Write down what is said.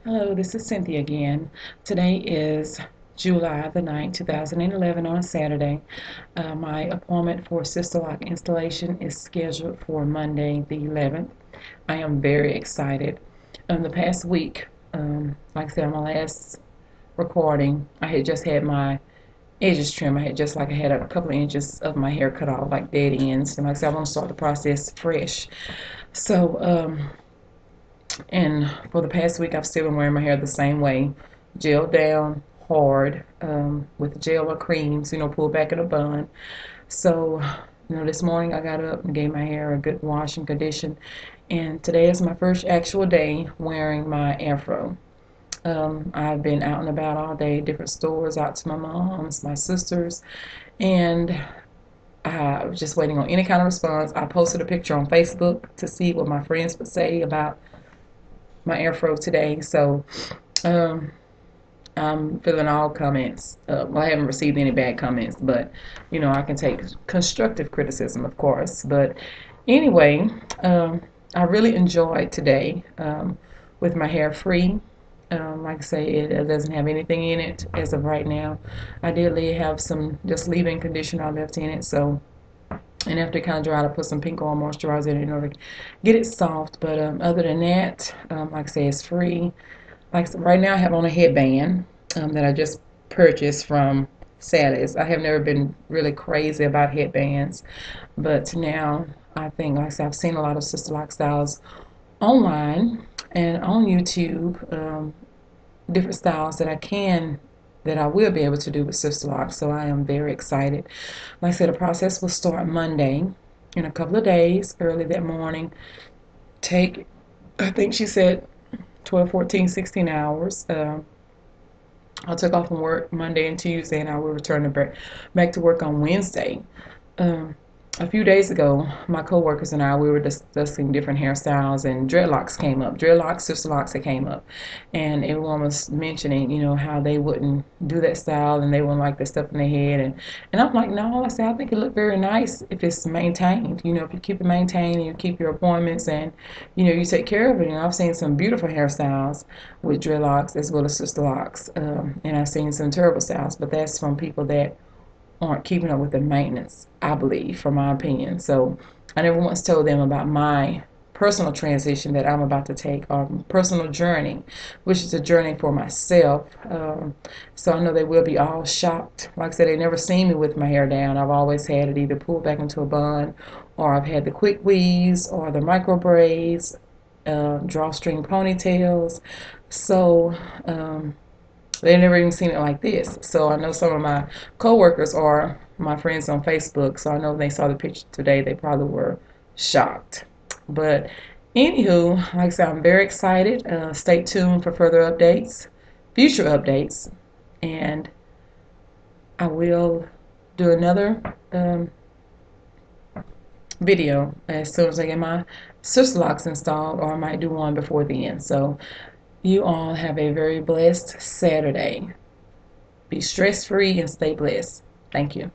Hello, this is Cynthia again. Today is July the 9th, 2011 on a Saturday. My appointment for Sisterlock installation is scheduled for Monday the 11th. I am very excited. The past week, like I said on my last recording, I had just had my edges trimmed. I had a couple of inches of my hair cut off, like dead ends. And like I said, I want to start the process fresh. So, and for the past week, I've still been wearing my hair the same way, gel down hard with gel or creams, pulled back in a bun. So, this morning I got up and gave my hair a good wash and condition. And today is my first actual day wearing my afro. I've been out and about all day, different stores, out to my mom's, my sister's, and I was just waiting on any kind of response. I posted a picture on Facebook to see what my friends would say about my afro today. So um, I'm filling all comments. Well, I haven't received any bad comments, but I can take constructive criticism, of course. But anyway, I really enjoyed today with my hair free. Like I say, it doesn't have anything in it as of right now. I did have some just leave-in conditioner left in it, so and after it kind of dried, I put some pink oil moisturizer in it in order to get it soft. But other than that, like I say, it's free. Like right now, I have on a headband that I just purchased from Sally's. I have never been really crazy about headbands, but now I think, like I said, I've seen a lot of Sisterlock styles online and on YouTube, different styles that I will be able to do with Sisterlock. So I am very excited. Like I said, the process will start Monday in a couple of days, early that morning. Take, I think she said 12, 14, 16 hours. I'll take off from work Monday and Tuesday, and I will return back to work on Wednesday. Um, a few days ago, my coworkers and I we were discussing different hairstyles, and dreadlocks came up. Dreadlocks, sister locks, that came up, and everyone was mentioning, how they wouldn't do that style and they wouldn't like the stuff in their head, and I'm like, no, I said I think it looked very nice if it's maintained. If you keep it maintained and you keep your appointments and you take care of it. I've seen some beautiful hairstyles with dreadlocks as well as sister locks, and I've seen some terrible styles, but that's from people that aren't keeping up with the maintenance, I believe, from my opinion. So I never once told them about my personal transition that I'm about to take, or personal journey, which is a journey for myself. So I know they will be all shocked. Like I said, they never seen me with my hair down. I've always had it either pulled back into a bun, or I've had the quick weaves, or the micro braids, drawstring ponytails. So they never even seen it like this. So I know some of my coworkers are my friends on Facebook. So I know when they saw the picture today, they probably were shocked. But anywho, like I said, I'm very excited. Stay tuned for further updates, future updates, and I will do another video as soon as I get my sister locks installed, or I might do one before the end. So you all have a very blessed Saturday. Be stress free and stay blessed. Thank you.